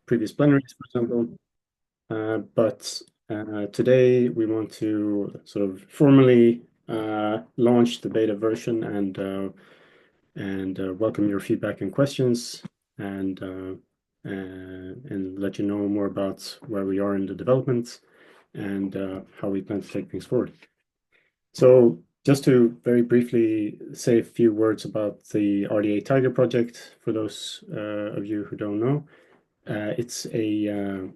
previous plenaries, for example. But today we want to sort of formally launch the beta version and welcome your feedback and questions and let you know more about where we are in the development and how we plan to take things forward. So just to very briefly say a few words about the RDA TIGER project for those of you who don't know. It's a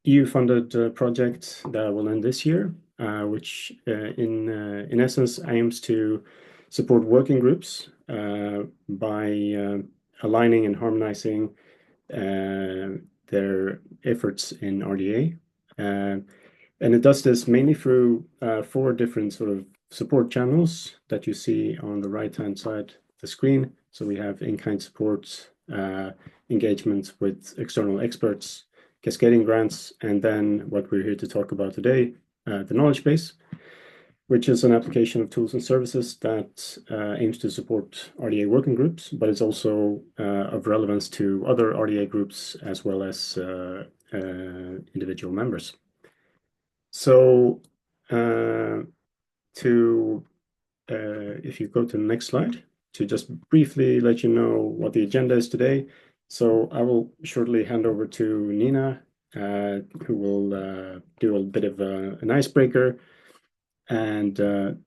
EU-funded project that will end this year, which in essence aims to support working groups by aligning and harmonizing their efforts in RDA. And it does this mainly through 4 different sort of support channels that you see on the right-hand side of the screen. So we have in-kind support, engagement with external experts, cascading grants, and then what we're here to talk about today, the knowledge base, which is an application of tools and services that aims to support RDA working groups, but it's also of relevance to other RDA groups as well as individual members. So if you go to the next slide, to just briefly let you know what the agenda is today. So I will shortly hand over to Nina, who will do a bit of an icebreaker. And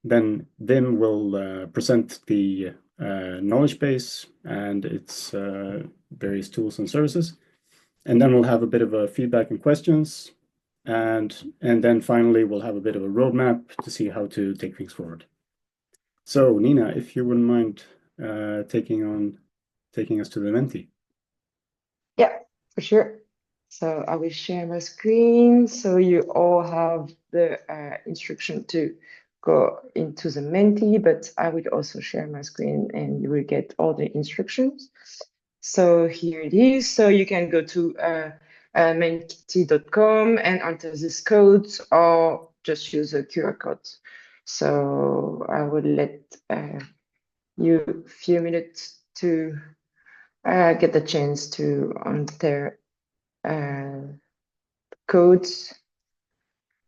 then Vim will present the knowledge base and its various tools and services. And then we'll have a bit of a feedback and questions. And then finally, we'll have a bit of a roadmap to see how to take things forward. So Nina, if you wouldn't mind taking us to the Menti. Yeah, for sure. So I will share my screen so you all have the instruction to go into the Menti, but I will also share my screen and you will get all the instructions. So here it is. So you can go to menti.com and enter this code or just use a QR code. So I will let you a few minutes to get the chance to enter codes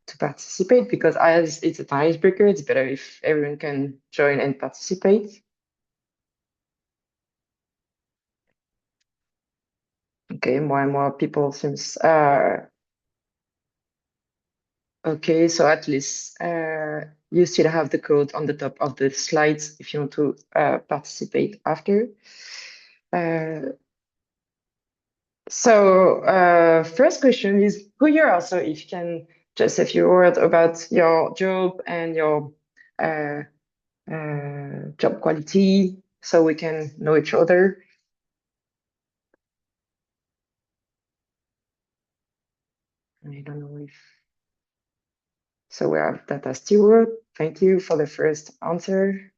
to participate, because as it's an icebreaker, it's better if everyone can join and participate. Okay, more and more people seems okay, so at least you still have the code on the top of the slides if you want to participate after. So first question is who you are. So if you can just a few words about your job and your job quality so we can know each other. I don't know if... So we have data steward. Thank you for the first answer.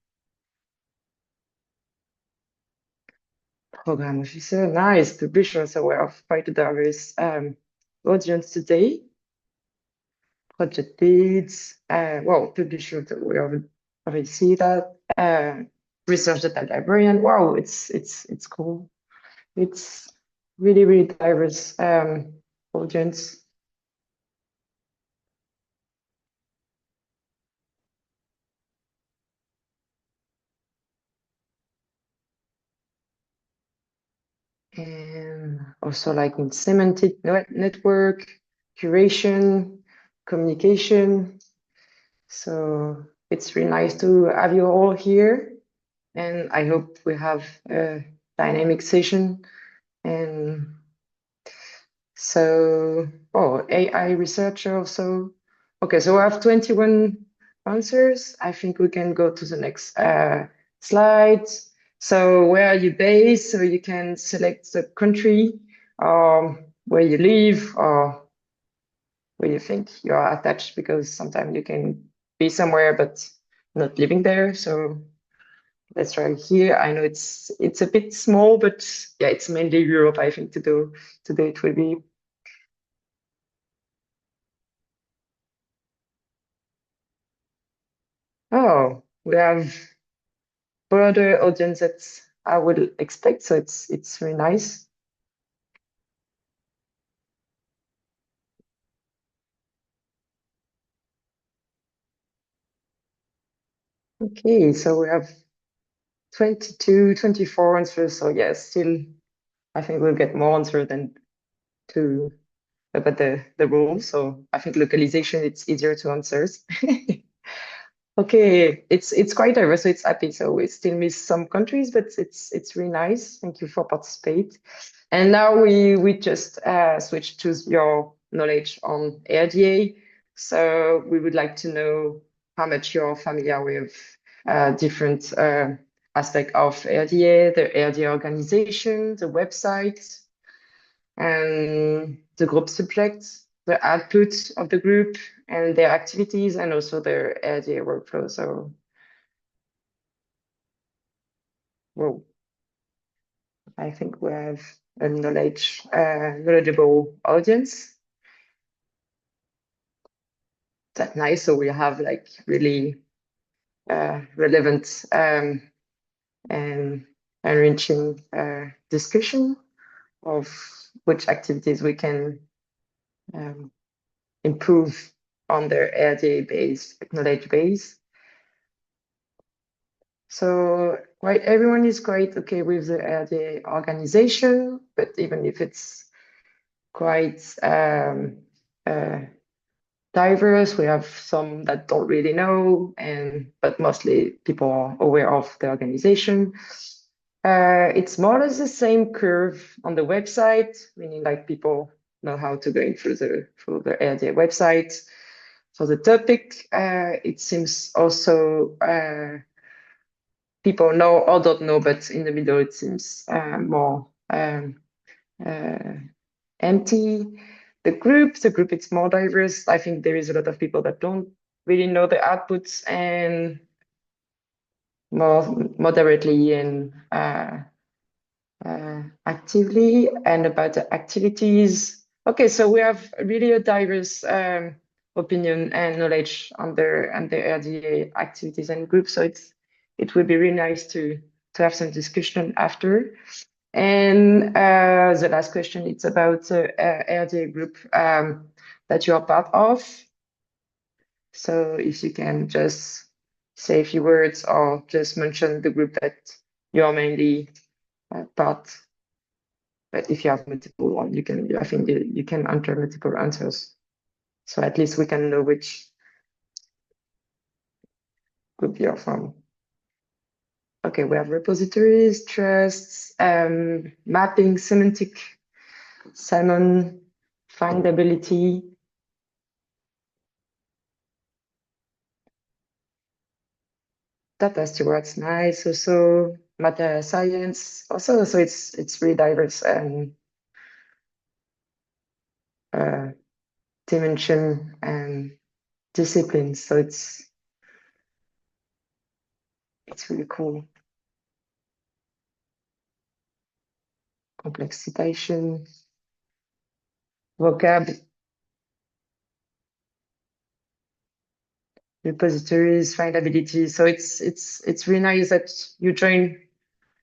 Program officer, nice. Publisher, so we have quite a diverse audience today. Project leads, well, publisher, we already see that. Research data librarian, wow, it's cool. It's really diverse audience. And also like in semantic network, curation, communication. So it's really nice to have you all here. And I hope we have a dynamic session. And so, oh, AI researcher also. Okay, so we have 21 answers. I think we can go to the next slide. So where are you based? So you can select the country, where you live, or where you think you are attached, because sometimes you can be somewhere but not living there. So let's try here. I know it's a bit small, but yeah, it's mainly Europe, I think, today it will be. Oh, we have broader audience that I would expect, so it's really nice. Okay, so we have 22, 24 answers. So yes, still, I think we'll get more answers than to about the rules. So I think localization, it's easier to answer. Okay, it's quite diverse, so it's happy. So we still miss some countries, but it's really nice. Thank you for participate. And now we just switch to your knowledge on RDA. So we would like to know how much you're familiar with different aspect of RDA, the RDA organization, the website, and the group subjects, the output of the group, and their activities, and also their RDA workflow. So, well, I think we have a knowledgeable audience. That's nice. So we have like really relevant and enriching discussion of which activities we can improve on their RDA base, knowledge base. So, right, everyone is quite okay with the RDA organization, but even if it's quite diverse, we have some that don't really know, but mostly people are aware of the organization. It's more or less the same curve on the website, meaning like people know how to go in through the RDA website. For the topic, it seems also people know or don't know, but in the middle it seems more empty. The group it's more diverse. I think there is a lot of people that don't really know the outputs and more moderately and actively, and about the activities. Okay, so we have really a diverse opinion and knowledge on the RDA activities and groups. So it would be really nice to have some discussion after. And the last question, it's about the RDA group that you are part of. So if you can just say a few words or just mention the group that you are mainly part. But if you have multiple one, you can, I think you can enter multiple answers. So at least we can know which group you're from. Okay, we have repositories, trusts, mapping, semantic, salmon, findability. Data stewards, nice. Also, material science. Also, so it's really diverse and dimension and disciplines. So it's really cool. Complex citation, vocab, repositories, findability. So it's really nice that you join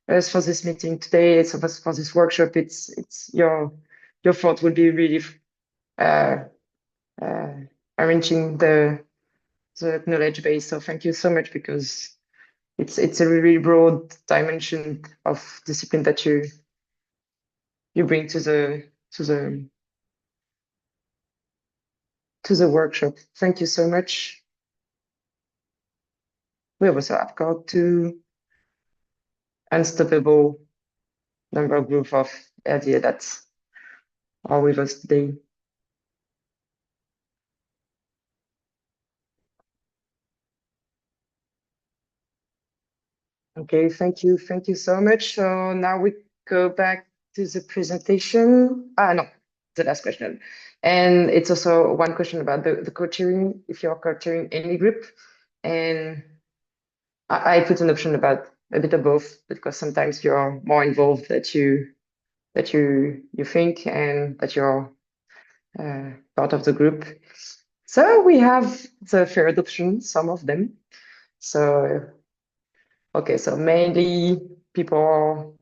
us for this meeting today. It's for this workshop. It's your thought will be really arranging the knowledge base. So thank you so much, because it's a really broad dimension of discipline that you bring to the workshop. Thank you so much. We also have got two unstoppable number group of RDA that are with us today. Okay, thank you so much. So now we go back to the presentation. No, the last question. And it's also one question about the co-chairing, if you're co-chairing any group. And I put an option about a bit of both, because sometimes you're more involved that you think, and that you're part of the group. So we have the third option, some of them. So, okay, so mainly people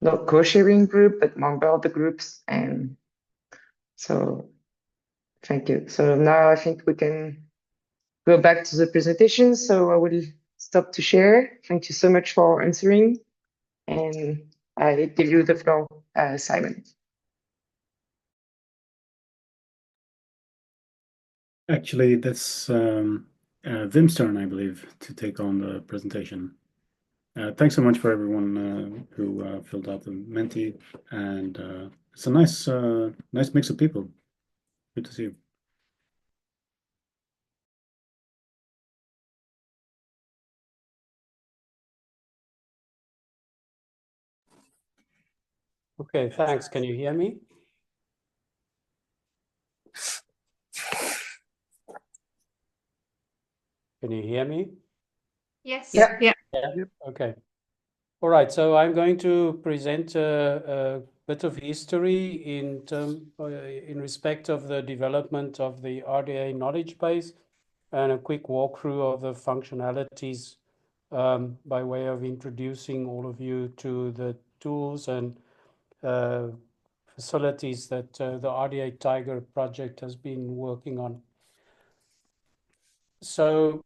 not co-sharing group, but member of the groups. And so, thank you. So now I think we can go back to the presentation. So I will stop to share. Thank you so much for answering. And I give you the floor, Simon. Actually, that's Wim's turn, I believe, to take on the presentation. Thanks so much for everyone who filled out the Menti, and it's a nice mix of people. Good to see you. Okay, thanks. Can you hear me? Can you hear me? Yes. Yeah. Yeah. Okay. All right. So I'm going to present a bit of history in respect of the development of the RDA Knowledge Base and a quick walkthrough of the functionalities by way of introducing all of you to the tools and facilities that the RDA TIGER project has been working on. So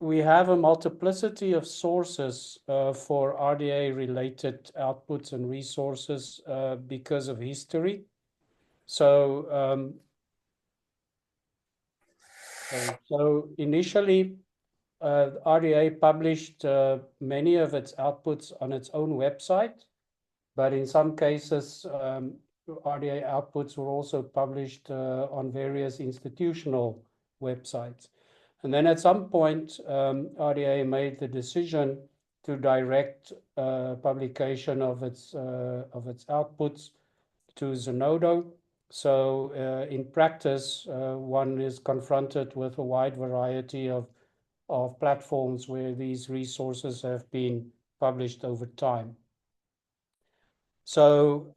we have a multiplicity of sources for RDA-related outputs and resources because of history. So, initially, RDA published many of its outputs on its own website, but in some cases, RDA outputs were also published on various institutional websites. And then at some point, RDA made the decision to direct publication of its outputs to Zenodo. So in practice, one is confronted with a wide variety of platforms where these resources have been published over time. So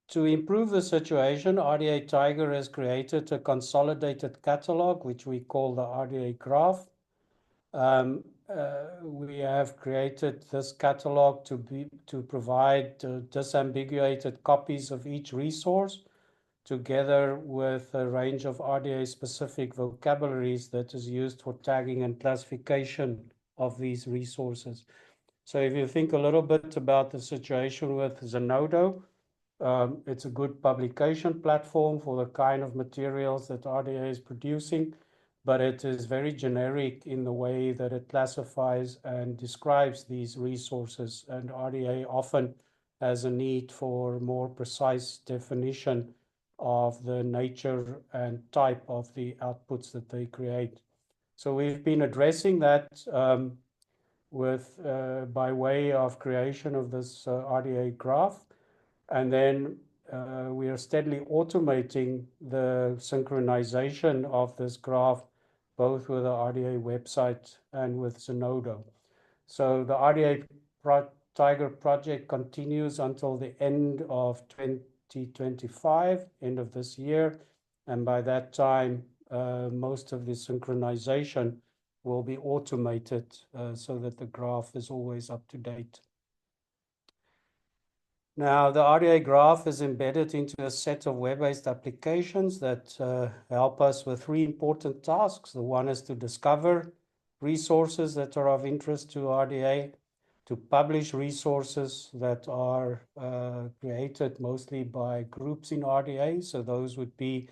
to improve the situation, RDA TIGER has created a consolidated catalog, which we call the RDA Graph. We have created this catalog to provide disambiguated copies of each resource, together with a range of RDA-specific vocabularies that is used for tagging and classification of these resources. So if you think a little bit about the situation with Zenodo, it's a good publication platform for the kind of materials that RDA is producing, but it is very generic in the way that it classifies and describes these resources. And RDA often has a need for more precise definition of the nature and type of the outputs that they create. So we've been addressing that by way of creation of this RDA graph. And then we are steadily automating the synchronization of this graph, both with the RDA website and with Zenodo. So the RDA TIGER project continues until the end of 2025, end of this year. And by that time, most of the synchronization will be automated so that the graph is always up to date. Now, the RDA graph is embedded into a set of web-based applications that help us with three important tasks. The one is to discover resources that are of interest to RDA, to publish resources that are created mostly by groups in RDA. So those would be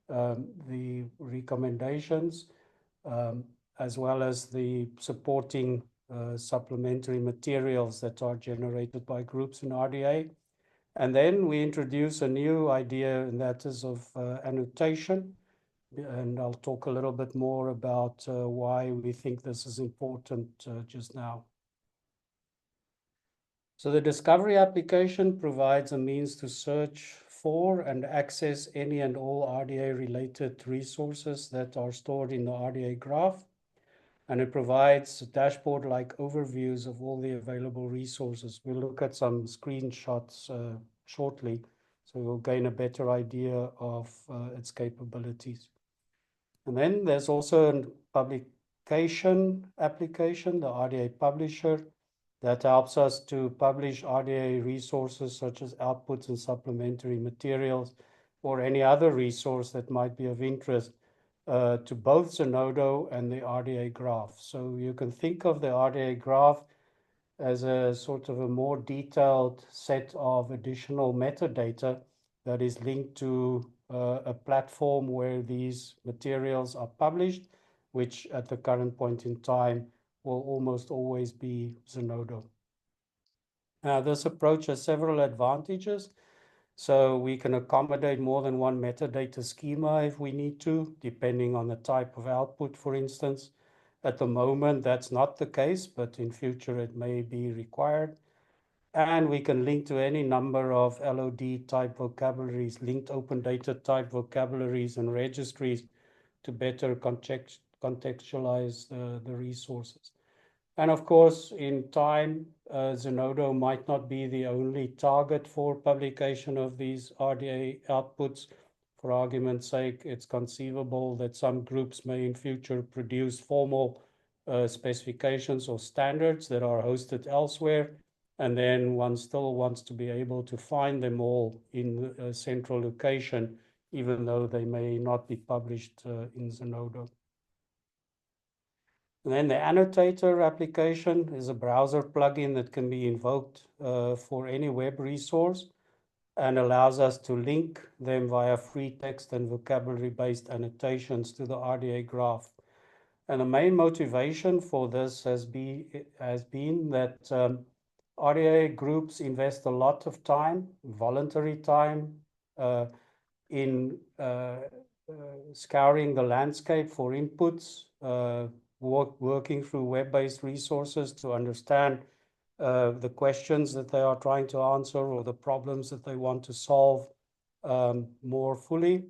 the recommendations, as well as the supporting supplementary materials that are generated by groups in RDA. And then we introduce a new idea, and that is of annotation. And I'll talk a little bit more about why we think this is important just now. So the discovery application provides a means to search for and access any and all RDA-related resources that are stored in the RDA graph. And it provides dashboard-like overviews of all the available resources. We'll look at some screenshots shortly, so we'll gain a better idea of its capabilities. And then there's also a publication application, the RDA Publisher, that helps us to publish RDA resources such as outputs and supplementary materials or any other resource that might be of interest to both Zenodo and the RDA Graph. So you can think of the RDA Graph as a sort of a more detailed set of additional metadata that is linked to a platform where these materials are published, which at the current point in time will almost always be Zenodo. Now, this approach has several advantages. So we can accommodate more than one metadata schema if we need to, depending on the type of output, for instance. At the moment, that's not the case, but in future it may be required. And we can link to any number of LOD type vocabularies, linked open data type vocabularies and registries to better contextualize the resources. And of course, in time, Zenodo might not be the only target for publication of these RDA outputs. For argument's sake, it's conceivable that some groups may in future produce formal specifications or standards that are hosted elsewhere. And then one still wants to be able to find them all in a central location, even though they may not be published in Zenodo. And then the Annotator application is a browser plugin that can be invoked for any web resource and allows us to link them via free text and vocabulary-based annotations to the RDA Graph. And the main motivation for this has been that RDA groups invest a lot of time, voluntary time, in scouring the landscape for inputs, working through web-based resources to understand the questions that they are trying to answer or the problems that they want to solve more fully.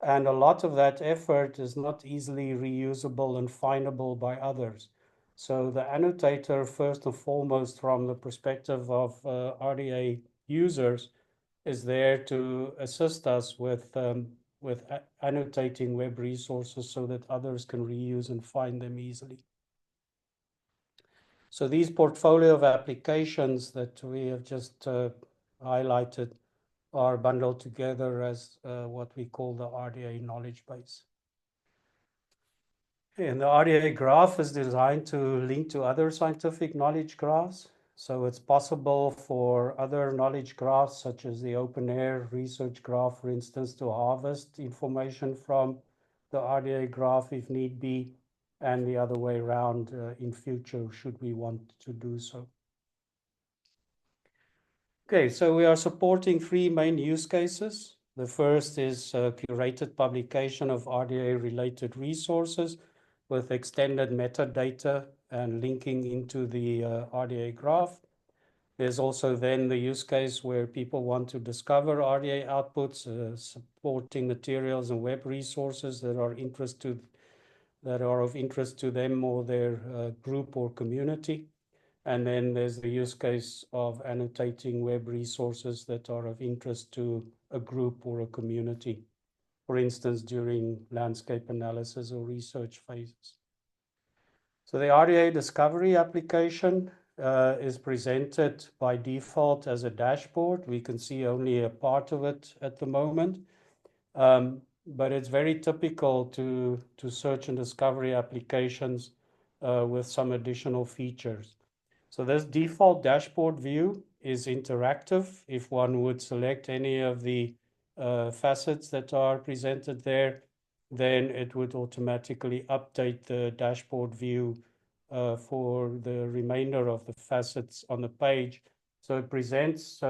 And a lot of that effort is not easily reusable and findable by others. So the annotator, first and foremost, from the perspective of RDA users, is there to assist us with annotating web resources so that others can reuse and find them easily. So these portfolio of applications that we have just highlighted are bundled together as what we call the RDA Knowledge Base. And the RDA Graph is designed to link to other scientific knowledge graphs. So it's possible for other knowledge graphs, such as the OpenAIRE research graph, for instance, to harvest information from the RDA Graph if need be, and the other way around in future, should we want to do so. Okay, so we are supporting three main use cases. The first is curated publication of RDA-related resources with extended metadata and linking into the RDA Graph. There's also then the use case where people want to discover RDA outputs, supporting materials and web resources that are of interest to them or their group or community. And then there's the use case of annotating web resources that are of interest to a group or a community, for instance, during landscape analysis or research phases. So the RDA Discovery application is presented by default as a dashboard. We can see only a part of it at the moment, but it's very typical to search and discovery applications with some additional features. So this default dashboard view is interactive. If one would select any of the facets that are presented there, then it would automatically update the dashboard view for the remainder of the facets on the page. So it presents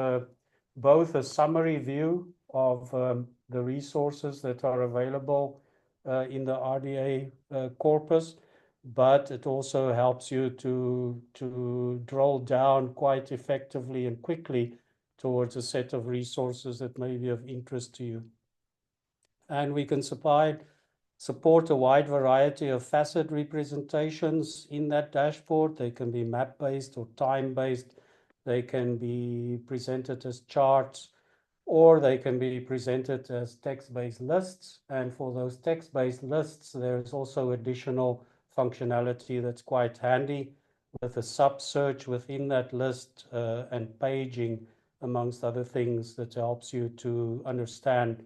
both a summary view of the resources that are available in the RDA corpus, but it also helps you to drill down quite effectively and quickly towards a set of resources that may be of interest to you. And we can support a wide variety of facet representations in that dashboard. They can be map-based or time-based. They can be presented as charts, or they can be presented as text-based lists. And for those text-based lists, there's also additional functionality that's quite handy with a sub-search within that list and paging, amongst other things, that helps you to understand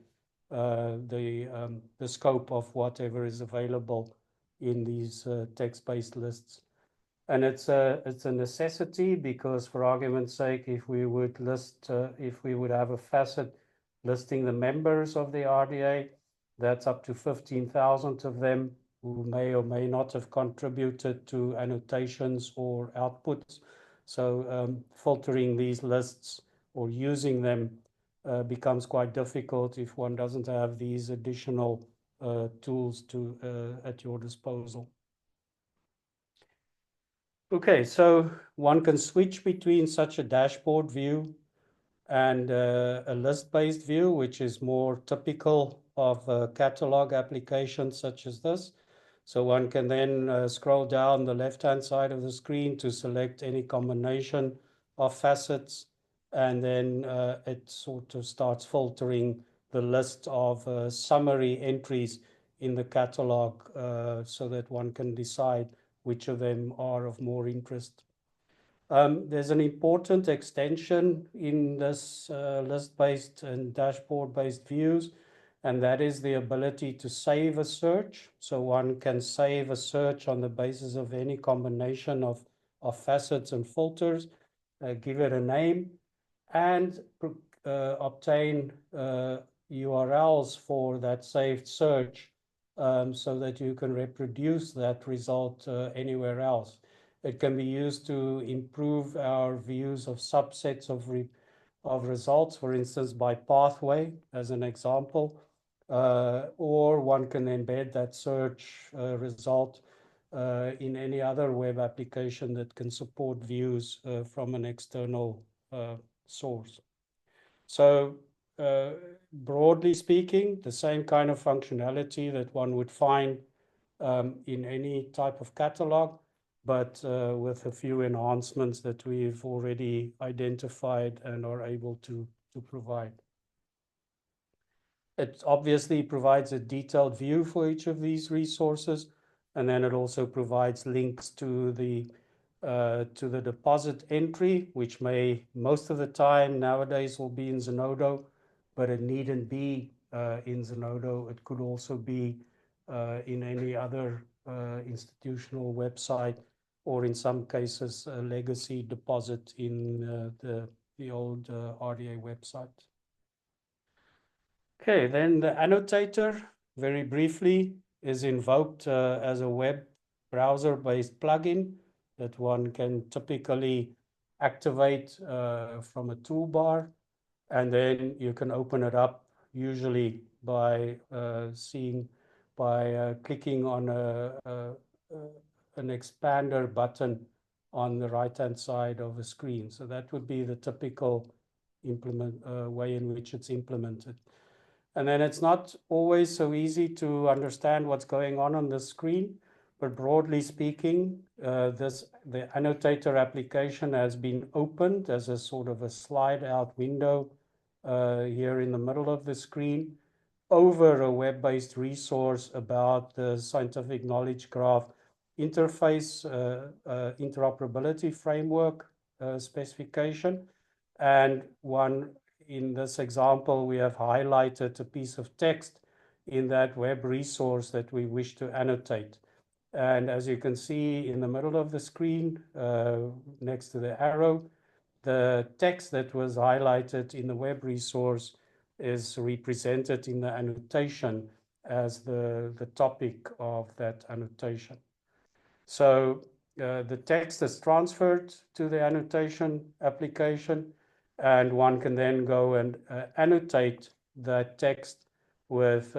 the scope of whatever is available in these text-based lists. And it's a necessity because, for argument's sake, if we would have a facet listing the members of the RDA, that's up to 15,000 of them who may or may not have contributed to annotations or outputs. So filtering these lists or using them becomes quite difficult if one doesn't have these additional tools at your disposal. Okay, so one can switch between such a dashboard view and a list-based view, which is more typical of a catalog application such as this. So one can then scroll down the left-hand side of the screen to select any combination of facets, and then it sort of starts filtering the list of summary entries in the catalog so that one can decide which of them are of more interest. There's an important extension in this list-based and dashboard-based views, and that is the ability to save a search. So one can save a search on the basis of any combination of facets and filters, give it a name, and obtain URLs for that saved search so that you can reproduce that result anywhere else. It can be used to improve our views of subsets of results, for instance, by pathway, as an example, or one can embed that search result in any other web application that can support views from an external source. So broadly speaking, the same kind of functionality that one would find in any type of catalog, but with a few enhancements that we've already identified and are able to provide. It obviously provides a detailed view for each of these resources, and then it also provides links to the deposit entry, which may most of the time nowadays will be in Zenodo, but it needn't be in Zenodo. It could also be in any other institutional website, or in some cases a legacy deposit in the old RDA website. Okay, then the annotator, very briefly, is invoked as a web browser-based plugin that one can typically activate from a toolbar, and then you can open it up usually by clicking on an expander button on the right-hand side of the screen. So that would be the typical way in which it's implemented. And then it's not always so easy to understand what's going on the screen, but broadly speaking, the annotator application has been opened as a sort of a slide-out window here in the middle of the screen over a web-based resource about the scientific knowledge graph interface interoperability framework specification. And in this example, we have highlighted a piece of text in that web resource that we wish to annotate. And as you can see in the middle of the screen, next to the arrow, the text that was highlighted in the web resource is represented in the annotation as the topic of that annotation. So the text is transferred to the annotation application, and one can then go and annotate that text with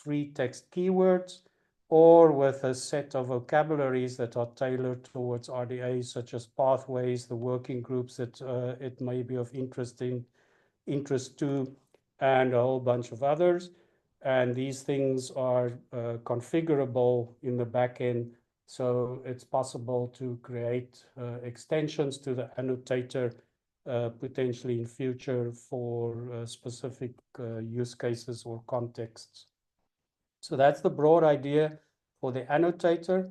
free text keywords or with a set of vocabularies that are tailored towards RDA, such as pathways, the working groups that it may be of interest to, and a whole bunch of others. And these things are configurable in the backend, so it's possible to create extensions to the annotator potentially in future for specific use cases or contexts. So that's the broad idea for the annotator,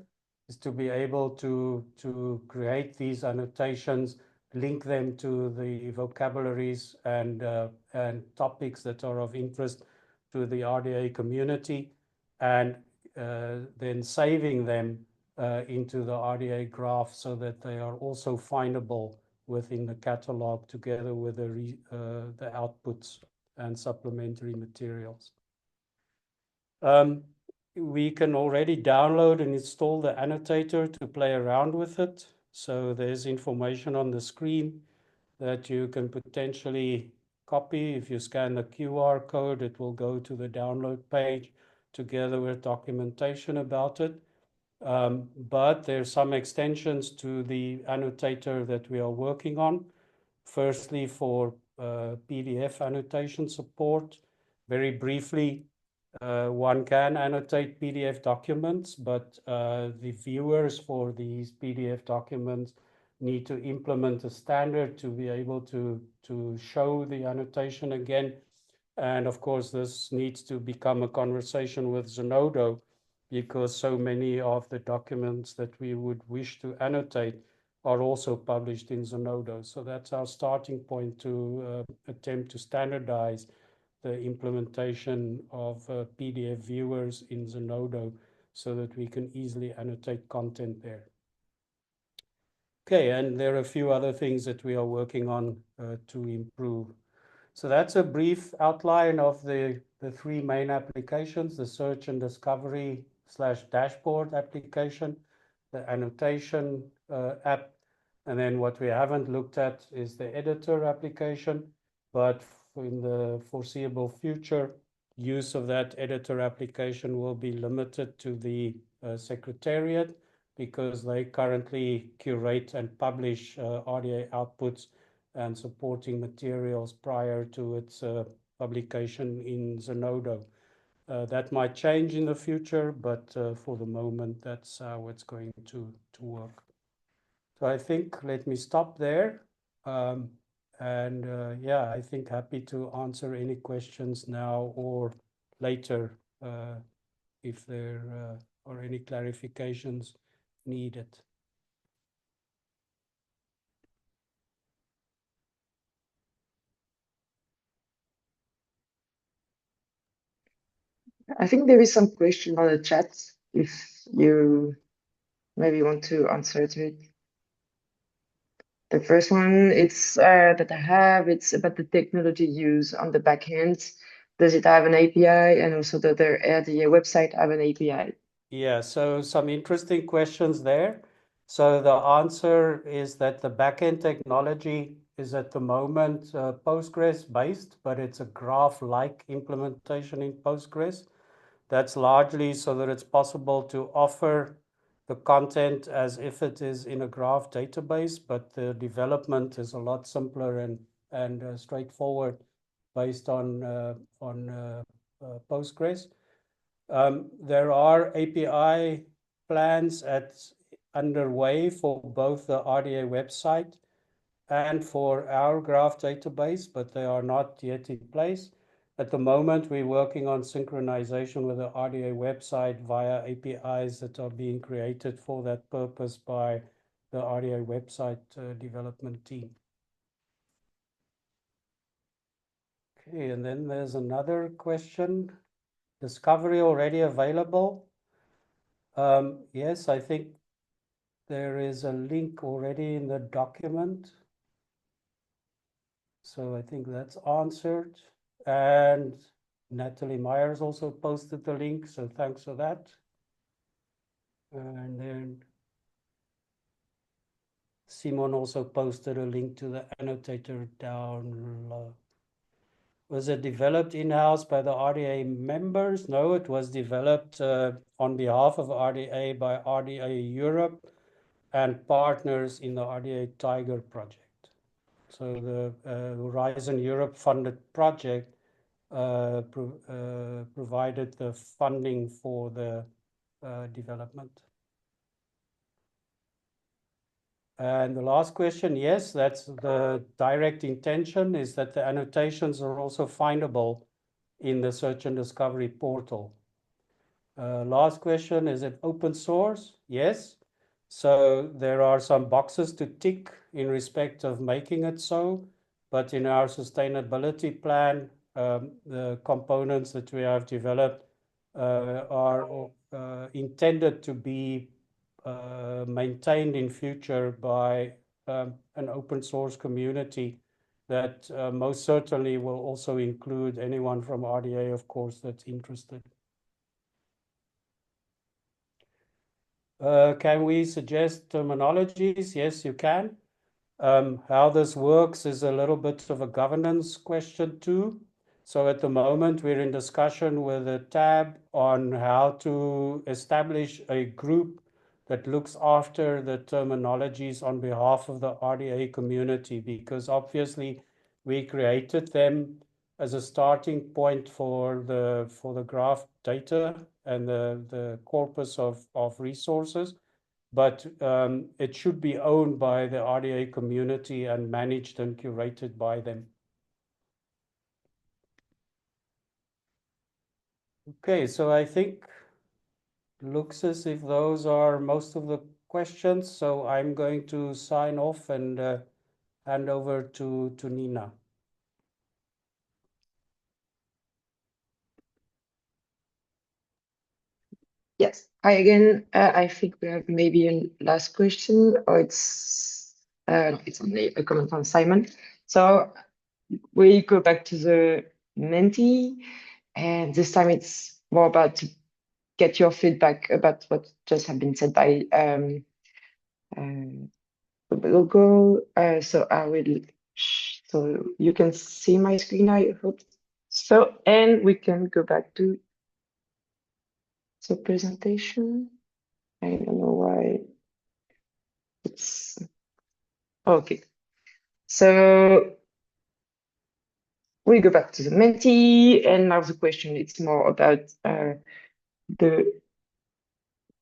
is to be able to create these annotations, link them to the vocabularies and topics that are of interest to the RDA community, and then saving them into the RDA graph so that they are also findable within the catalog together with the outputs and supplementary materials. We can already download and install the annotator to play around with it. So there's information on the screen that you can potentially copy. If you scan the QR code, it will go to the download page together with documentation about it. But there's some extensions to the annotator that we are working on. Firstly, for PDF annotation support. Very briefly, one can annotate PDF documents, but the viewers for these PDF documents need to implement a standard to be able to show the annotation again. And of course, this needs to become a conversation with Zenodo, because so many of the documents that we would wish to annotate are also published in Zenodo. So that's our starting point to attempt to standardize the implementation of PDF viewers in Zenodo so that we can easily annotate content there. Okay, and there are a few other things that we are working on to improve. So that's a brief outline of the three main applications: the search and discovery / dashboard application, the annotation app, and then what we haven't looked at is the editor application. But in the foreseeable future, use of that editor application will be limited to the Secretariat, because they currently curate and publish RDA outputs and supporting materials prior to its publication in Zenodo. That might change in the future, but for the moment, that's how it's going to work. So I think let me stop there. Yeah, I think happy to answer any questions now or later if there are any clarifications needed. I think there is some question on the chat, if you maybe want to answer to it. The first one, it's that I have, it's about the technology used on the back end. Does it have an API? And also does the RDA website have an API? Yeah, so some interesting questions there. So the answer is that the backend technology is at the moment Postgres based, but it's a graph-like implementation in Postgres. That's largely so that it's possible to offer the content as if it is in a graph database, but the development is a lot simpler and straightforward based on Postgres. There are API plans underway for both the RDA website and for our graph database, but they are not yet in place. At the moment, we're working on synchronization with the RDA website via APIs that are being created for that purpose by the RDA website development team. Okay, and then there's another question. Discovery already available? Yes, I think there is a link already in the document. So I think that's answered. And Natalie Myers also posted the link, so thanks for that. And then Simon also posted a link to the annotator download. Was it developed in-house by the RDA members? No, it was developed on behalf of RDA by RDA Europe and partners in the RDA TIGER project. So the Horizon Europe funded project provided the funding for the development. And the last question, yes, that's the direct intention, is that the annotations are also findable in the search and discovery portal. Last question, is it open source? Yes. So there are some boxes to tick in respect of making it so, but in our sustainability plan, the components that we have developed are intended to be maintained in future by an open source community that most certainly will also include anyone from RDA, of course, that's interested. Can we suggest terminologies? Yes, you can. How this works is a little bit of a governance question too. So at the moment, we're in discussion with a tab on how to establish a group that looks after the terminologies on behalf of the RDA community, because obviously we created them as a starting point for the graph data and the corpus of resources. But it should be owned by the RDA community and managed and curated by them. Okay, so I think looks as if those are most of the questions. So I'm going to sign off and hand over to Nina. Yes. Hi again. I think we have maybe a last question, or it's only a comment from Simon. So we go back to the Menti, and this time it's more about to get your feedback about what just have been said by logo. So I will. So you can see my screen, I hope so, and we can go back to the presentation. I don't know why it's okay. So we go back to the Menti, and now the question it's more about the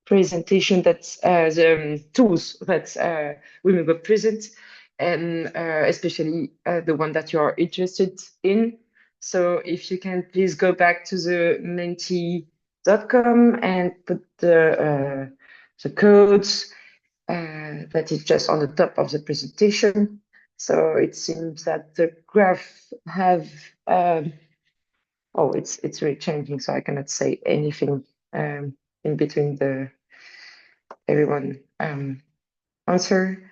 presentation that's the tools that we will present, and especially the one that you are interested in. So if you can please go back to the menti.com and put the codes that is just on the top of the presentation. So it seems that the graph have it's really changing, so I cannot say anything in between the everyone answer.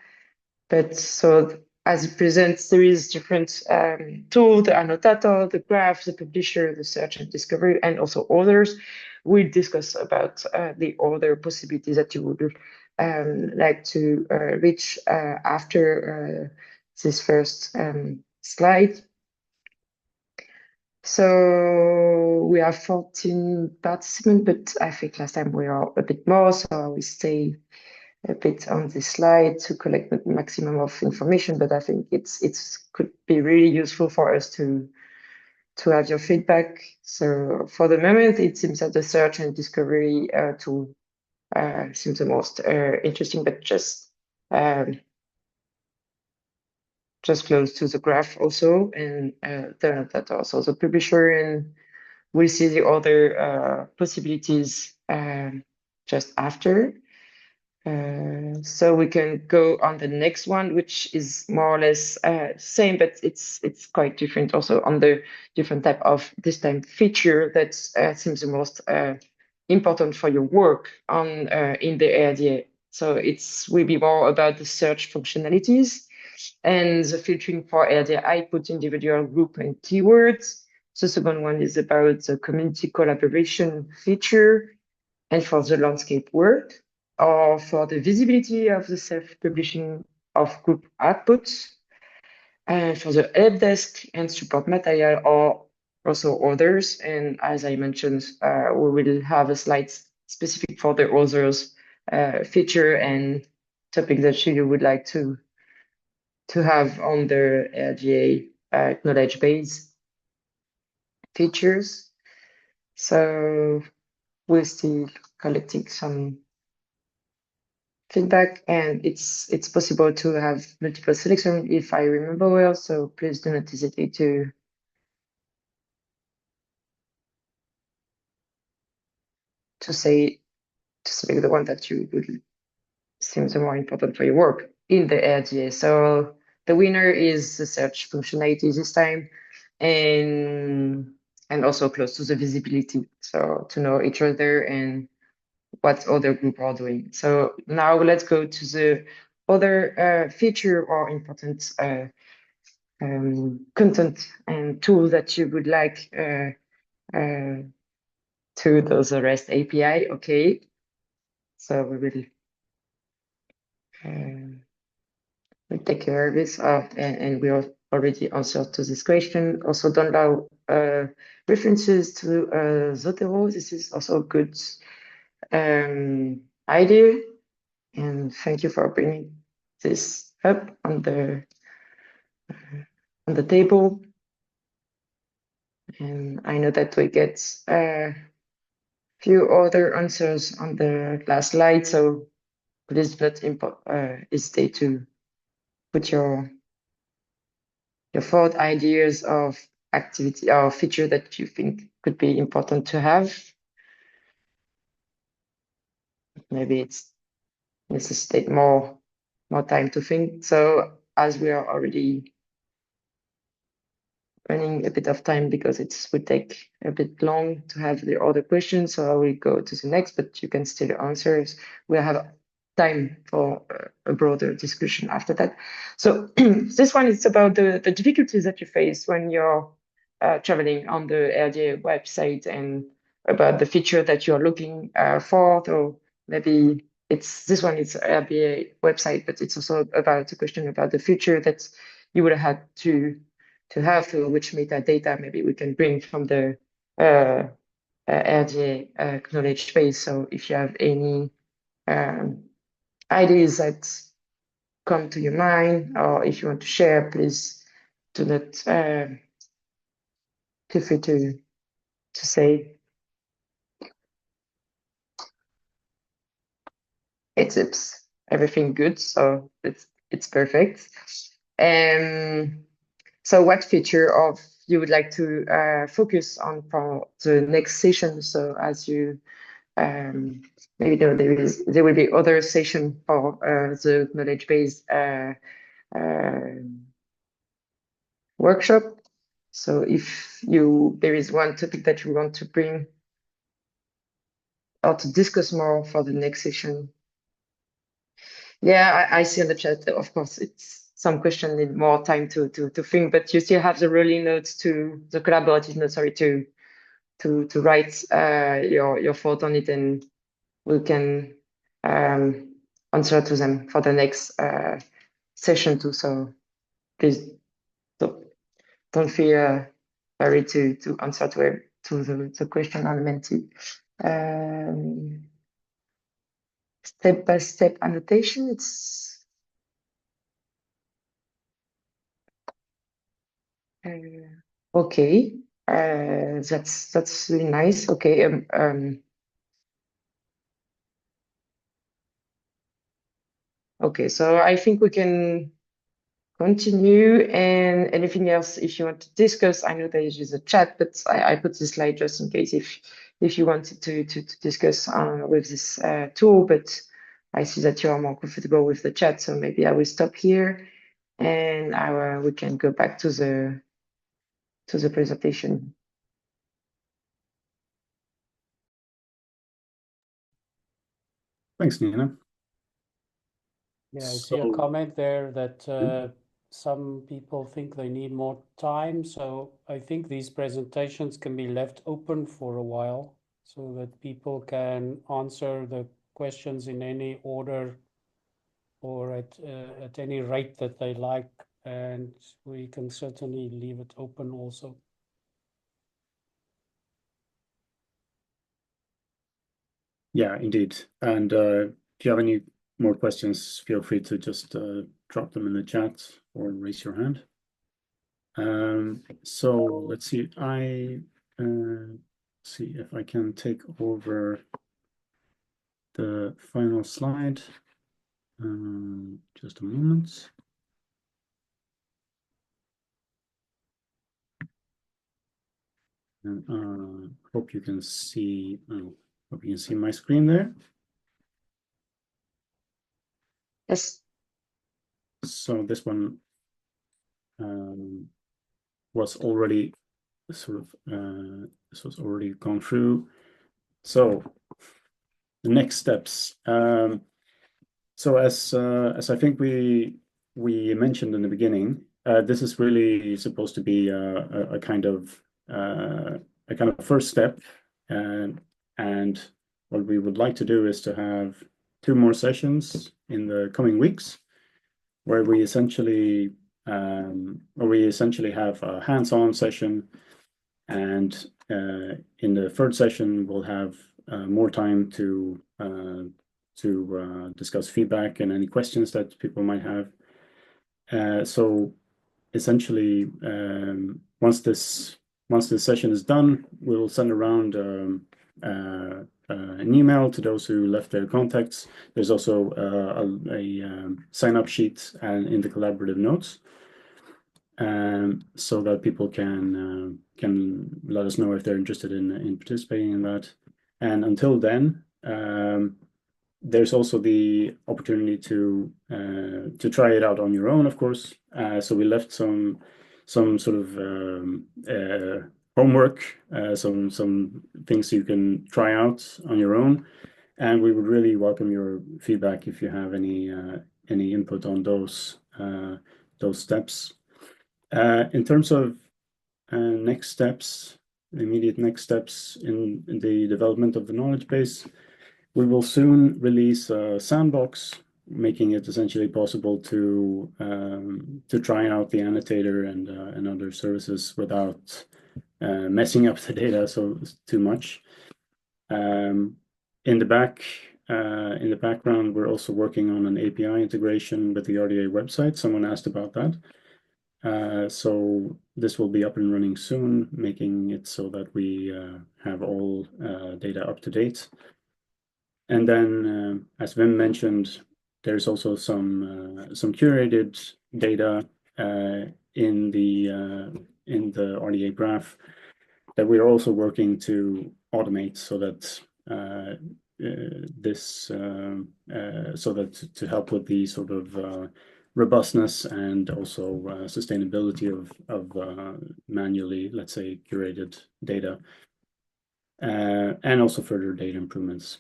But so as it presents, there is different tool, the annotator, the graph, the publisher, the search and discovery, and also others. We'll discuss about the other possibilities that you would like to reach after this first slide. So we have 14 participants, but I think last time we are a bit more, so we stay a bit on this slide to collect the maximum of information. But I think it's could be really useful for us to have your feedback. So for the moment, it seems that the search and discovery tool seems the most interesting, but just close to the graph also, and the annotator also the publisher, and we'll see the other possibilities just after. So we can go on the next one, which is more or less same, but it's quite different also on the different type of this time feature that seems the most important for your work on in the RDA. So it's will be more about the search functionalities and the filtering for RDA output, individual, group, and keywords. The second one is about the community collaboration feature, and for the landscape work, or for the visibility of the self-publishing of group outputs, and for the help desk and support material, or also others. And as I mentioned, we will have a slide specific for the others feature and topic that you would like to have on the RDA Knowledge Base features. So we're still collecting some feedback, and it's possible to have multiple selections if I remember well. So please do not hesitate to select the one that you would seem the more important for your work in the RDA. So the winner is the search functionality this time, and also close to the visibility, so to know each other and what other group are doing. So now let's go to the other feature or important content and tool that you would like to those REST API. Okay, so we will we'll take care of this, and we already answered to this question. Also, don't allow references to Zotero. This is also a good idea, and thank you for bringing this up on the table. And I know that we get a few other answers on the last slide, so please don't hesitate to put your thought, ideas of activity or feature that you think could be important to have. Maybe it's necessitate more time to think. So as we are already running a bit of time because it would take a bit long to have the other questions, so I will go to the next, but you can still answer. We'll have time for a broader discussion after that. So this one is about the difficulties that you face when you're traveling on the RDA website and about the feature that you're looking for. So maybe this one is RDA website, but it's also about the question about the feature that you would have had to have, to which metadata maybe we can bring from the RDA Knowledge Base. So if you have any ideas that come to your mind, or if you want to share, please do not feel free to say. It's everything good, so it's perfect. So what feature of you would like to focus on for the next session? So as you maybe know, there will be other session for the knowledge base workshop. So if there is one topic that you want to bring or to discuss more for the next session. Yeah, I see in the chat, of course, it's some question need more time to think, but you still have the rolling notes the collaborative notes, sorry, to write your thought on it, and we can answer to them for the next session too. So please don't feel worried to answer to the question on the Menti. Step-by-step annotation. It's okay. That's really nice. Okay. Okay, so I think we can continue, and anything else if you want to discuss. I know there is a chat, but I put this slide just in case if you wanted to discuss with this tool, but I see that you are more comfortable with the chat, so maybe I will stop here, and we can go back to the presentation. Thanks, Nina. Yeah, I see a comment there that some people think they need more time. So I think these presentations can be left open for a while so that people can answer the questions in any order or at any rate that they like. And we can certainly leave it open also. Yeah, indeed. And if you have any more questions, feel free to just drop them in the chat or raise your hand. So let's see. I see if I can take over the final slide. Just a moment. And hope you can see. Hope you can see my screen there. Yes. So this one was already this was already gone through. So the next steps. So as I think we mentioned in the beginning, this is really supposed to be a kind of first step, and what we would like to do is to have 2 more sessions in the coming weeks, where we essentially have a hands-on session, and in the third session we'll have more time to discuss feedback and any questions that people might have. So essentially, once this session is done, we'll send around an email to those who left their contacts. There's also a sign-up sheet and in the collaborative notes, so that people can let us know if they're interested in participating in that. And until then, there's also the opportunity to try it out on your own, of course. So we left some sort of homework, some things you can try out on your own, and we would really welcome your feedback if you have any input on those steps. In terms of next steps, immediate next steps in the development of the knowledge base, we will soon release a sandbox, making it essentially possible to try out the annotator and other services without messing up the data too much. In the background, we're also working on an API integration with the RDA website. Someone asked about that. So this will be up and running soon, making it so that we have all data up to date. And then, as Wim mentioned, there's also some curated data in the RDA Graph that we're also working to automate, so that to help with the sort of robustness and also sustainability of manually, let's say, curated data, and also further data improvements.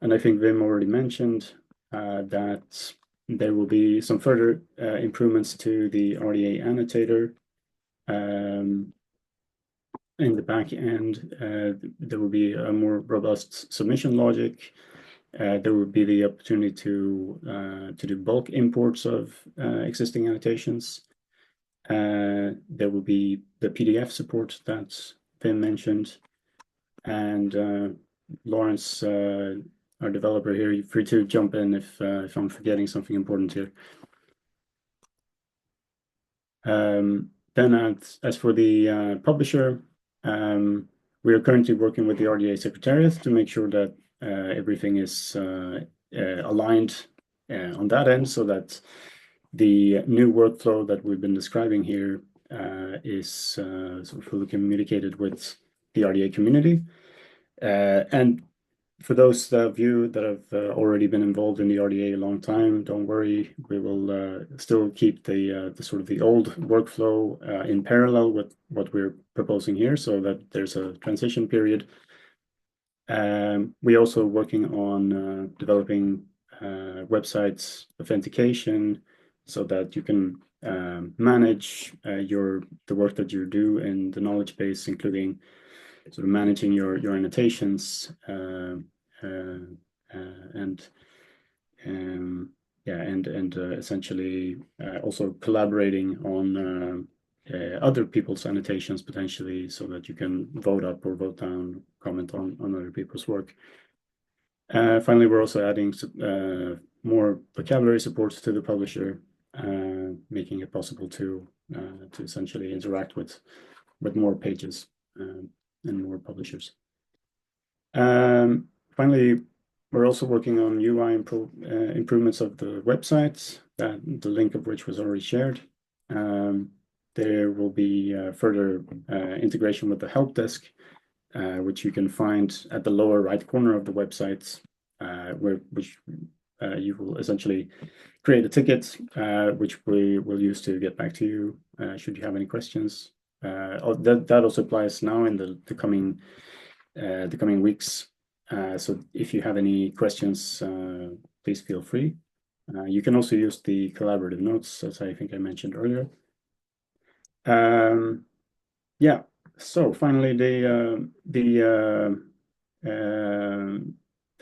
And I think Wim already mentioned that there will be some further improvements to the RDA Annotator. In the back end, there will be a more robust submission logic. There will be the opportunity to do bulk imports of existing annotations. There will be the PDF support that Wim mentioned. And Lawrence, our developer here, you're free to jump in if I'm forgetting something important here. Then as for the publisher, we are currently working with the RDA Secretariat to make sure that everything is aligned on that end, so that the new workflow that we've been describing here is sort of fully communicated with the RDA community. And for those of you that have already been involved in the RDA a long time, don't worry, we will still keep the sort of the old workflow in parallel with what we're proposing here, so that there's a transition period. We're also working on developing websites authentication, so that you can manage the work that you do in the knowledge base, including sort of managing your annotations and essentially also collaborating on other people's annotations potentially, so that you can vote up or vote down, comment on other people's work. Finally, we're also adding more vocabulary supports to the publisher, making it possible to essentially interact with more pages and more publishers. Finally, we're also working on UI improvements of the websites, the link of which was already shared. There will be further integration with the help desk, which you can find at the lower right corner of the website, which you will essentially create a ticket, which we will use to get back to you should you have any questions. that also applies now in the coming weeks. So if you have any questions, please feel free. You can also use the collaborative notes, as I think I mentioned earlier. Yeah. So finally, the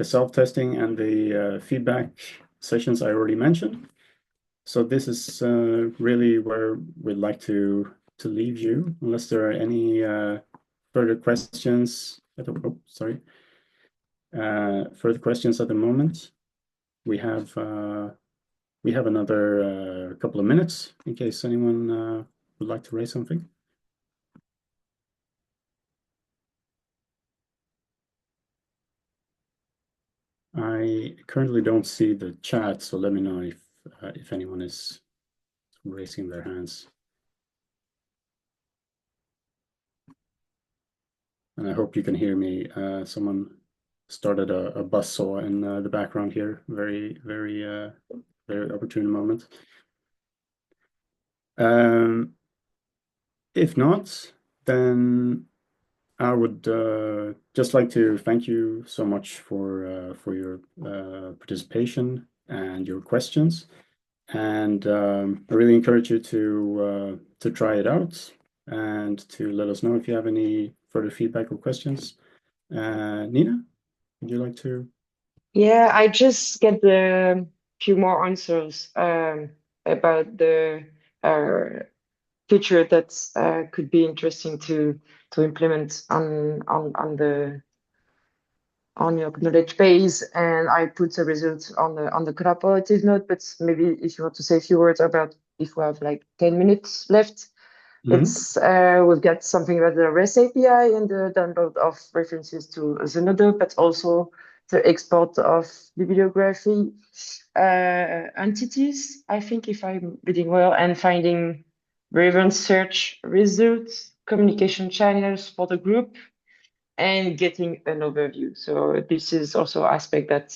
self-testing and the feedback sessions I already mentioned. So this is really where we'd like to leave you, unless there are any further questions. Further questions at the moment. We have another couple of minutes in case anyone would like to raise something. I currently don't see the chat, so let me know if anyone is raising their hands. And I hope you can hear me. Someone started a buzzsaw in the background here. Very, very, very opportune moment. If not, then I would just like to thank you so much for your participation and your questions. And I really encourage you to try it out and to let us know if you have any further feedback or questions. Nina, would you like to? Yeah, I just get a few more answers about the feature that could be interesting to implement on your knowledge base, and I put the results on the collaborative note. But maybe if you want to say a few words about, if we have like 10 minutes left, we've got something about the REST API and the download of references to the node, but also the export of bibliography entities, I think, if I'm reading well, and finding relevant search results, communication channels for the group, and getting an overview. So this is also an aspect that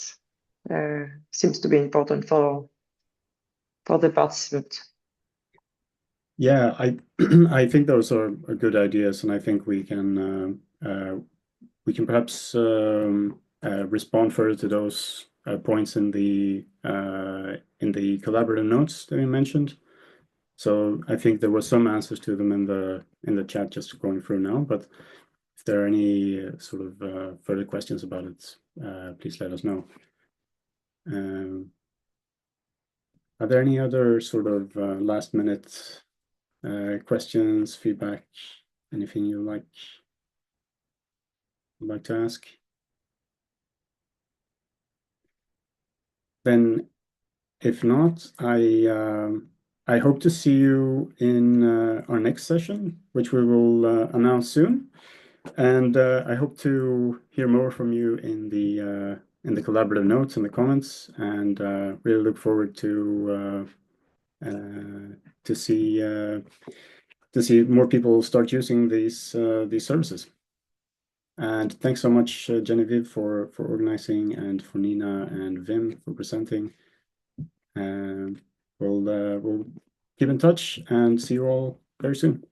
seems to be important for the participant. Yeah, I think those are good ideas, and I think we can perhaps respond further to those points in the collaborative notes that we mentioned. So I think there were some answers to them in the chat just going through now, but if there are any sort of further questions about it, please let us know. Are there any other sort of last minute questions, feedback, anything you'd like to ask? Then, if not, I hope to see you in our next session, which we will announce soon. And I hope to hear more from you in the collaborative notes and the comments, and really look forward to see more people start using these services. And thanks so much, Genevieve, for organizing, and for Nina and Vim for presenting. And we'll keep in touch and see you all very soon.